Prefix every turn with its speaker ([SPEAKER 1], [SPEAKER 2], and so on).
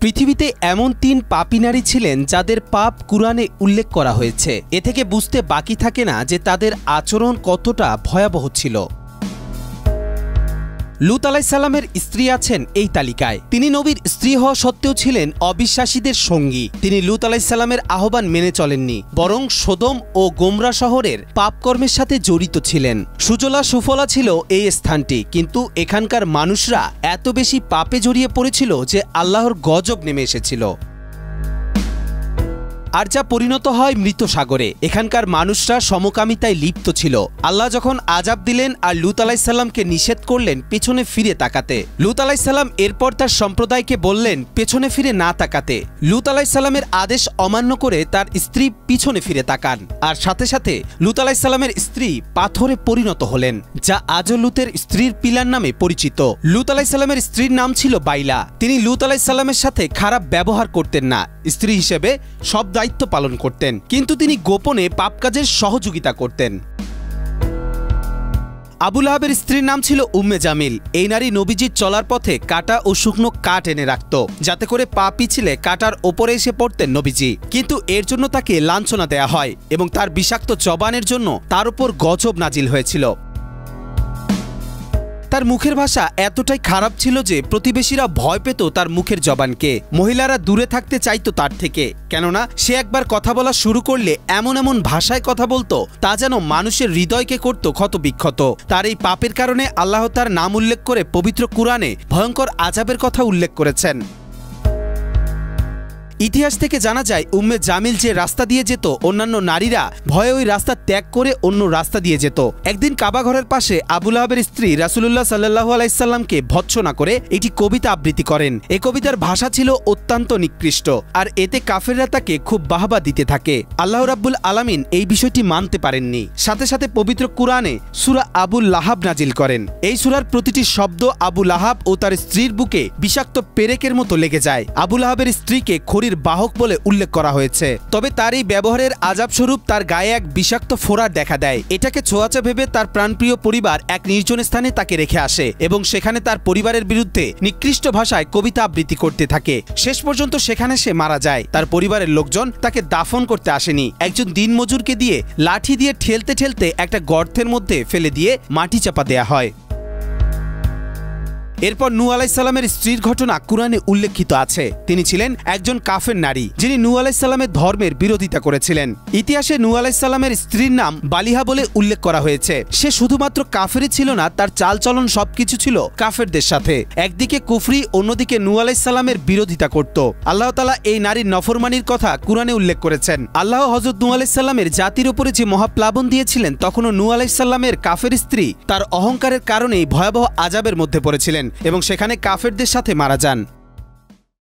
[SPEAKER 1] পৃথিবীতে এমন ৩ পাপী নারী ছিলেন যাদের পাপ কুরআনে উল্লেখ করা হয়েছে। এ থেকে বুঝতে বাকি থাকে না যে তাদের আচরণ কতটা ভয়াবহ ছিল। লূত আলাইহিস সালামের স্ত্রী আছেন এই তালিকায়। তিনি নবীর স্ত্রী হওয়া সত্ত্বেও ছিলেন অবিশ্বাসীদের সঙ্গী। তিনি লূত আলাইহিস সালামের আহ্বান মেনে চলেননি, বরং সোদম ও গোমরা শহরের পাপকর্মের সাথে জড়িত ছিলেন। সুজলা সুফলা ছিল এই স্থানটি, কিন্তু এখানকার মানুষরা এত বেশি পাপে জড়িয়ে পড়েছিল যে আল্লাহর গজব নেমে এসেছিল, আর যা পরিণত হয় মৃত সাগরে। এখানকার মানুষরা সমকামিতায় লিপ্ত ছিল। আল্লাহ যখন আযাব দিলেন আর লূত আলাইহিস সালামকে নিষেধ করলেন পেছনে ফিরে তাকাতে, লূত আলাইহিস সালাম এরপর তার সম্প্রদায়কে বললেন পেছনে ফিরে না তাকাতে। লূত আলাইহিস সালামের আদেশ অমান্য করে তার স্ত্রী পিছনে ফিরে তাকান, আর সাথে সাথে লূত আলাইহিস সালামের স্ত্রী পাথরে পরিণত হলেন, যা আজও লূতের স্ত্রীর পিলার নামে পরিচিত। লূত আলাইহিস সালামের স্ত্রীর নাম ছিল বাইলা। তিনি লূত আলাইহিস সালামের সাথে খারাপ ব্যবহার করতেন না, স্ত্রী হিসেবে সব দায়িত্ব পালন করতেন, কিন্তু তিনি গোপনে পাপ কাজের সহযোগিতা করতেন। আবু লাহাবের স্ত্রীর নাম ছিল উম্মে জামিল। এই নারী নবীজির চলার পথে কাঁটা ও শুকনো কাঠ এনে রাখত, যাতে করে পা পিছলে কাঁটার ওপরে এসে পড়তেন নবীজি। কিন্তু এর জন্য তাকে লাঞ্ছনা দেয়া হয় এবং তার বিষাক্ত জবানের জন্য তার উপর গজব নাজিল হয়েছিল। তার মুখের ভাষা এতটাই খারাপ ছিল যে প্রতিবেশীরা ভয় পেত তার মুখের জবানকে। মহিলারা দূরে থাকতে চাইতো তার থেকে, কেননা সে একবার কথা বলা শুরু করলে এমন এমন ভাষায় কথা বলতো তা যেন মানুষের হৃদয়কে করত ক্ষতবিক্ষত। তার এই পাপের কারণে আল্লাহ তার নাম উল্লেখ করে পবিত্র কুরআনে ভয়ঙ্কর আযাবের কথা উল্লেখ করেছেন। ইতিহাস থেকে জানা যায় উম্মে জামিল যে রাস্তা দিয়ে যেত, অন্যান্য নারীরা ভয়ে ওই রাস্তা ত্যাগ করে অন্য রাস্তা দিয়ে যেত। একদিন কাবা ঘরের পাশে আবু লাহাবের স্ত্রী রাসূলুল্লাহ সাল্লাল্লাহু আলাইহি সাল্লামকে ভৎসনা করে একটি কবিতা আবৃত্তি করেন। এই কবিতার ভাষা ছিল অত্যন্ত নিকৃষ্ট, আর এতে কাফেররা তাকে খুব বাহবা দিতে থাকে। আল্লাহ রাব্বুল আলামিন এই বিষয়টি মানতে পারেননি। সাথে সাথে পবিত্র কুরআনে সূরা আবু লাহাব নাজিল করেন। এই সূরার প্রতিটি শব্দ আবু লাহাব ও তার স্ত্রীর বুকে বিষাক্ত পেরেকের মতো লেগে যায়। আবু লাহাবের স্ত্রীকে বাহক বলে উল্লেখ করা হয়েছে, তবে তার এই ব্যবহারের আযাব স্বরূপ তার গায়ে এক বিষাক্ত ফোড়া দেখা দেয়। এটাকে ছোঁয়াচে ভেবে তার প্রাণপ্রিয় পরিবার এক নির্জন স্থানে তাকে রেখে আসে এবং সেখানে তার পরিবারের বিরুদ্ধে নিকৃষ্ট ভাষায় কবিতা আবৃত্তি করতে থাকে। শেষ পর্যন্ত সেখানে সে মারা যায়। তার পরিবারের লোকজন তাকে দাফন করতে আসেনি, একজন দিনমজুরকে দিয়ে লাঠি দিয়ে ঠেলতে ঠেলতে একটা গর্তের মধ্যে ফেলে দিয়ে মাটি চাপা দেয়া হয়। এরপর নূহ আলাইহিস সালামের স্ত্রীর ঘটনা কুরআনে উল্লেখিত আছে। তিনি ছিলেন একজন কাফের নারী, যিনি নূহ আলাইহিস সালামের ধর্মের বিরোধিতা করেছিলেন। ইতিহাসে নূহ আলাইহিস সালামের স্ত্রীর নাম বালিহা বলে উল্লেখ করা হয়েছে। সে শুধুমাত্র কাফেরই ছিল না, তার চালচলন সবকিছু ছিল কাফেরদের সাথে। একদিকে কুফরি, অন্যদিকে নূহ আলাইহিস সালামের বিরোধিতা করত। আল্লাহ তাআলা এই নারীর নফরমানির কথা কুরআনে উল্লেখ করেছেন। আল্লাহ হযরত নূহ আলাইহিস সালামের জাতির উপরে যে মহাপ্লাবন দিয়েছিলেন, তখনও নূহ আলাইহিস সালামের কাফের স্ত্রী তার অহংকারের কারণেই ভয়াবহ আযাবের মধ্যে পড়েছিলেন এবং সেখানে কাফেরদের সাথে মারা যান।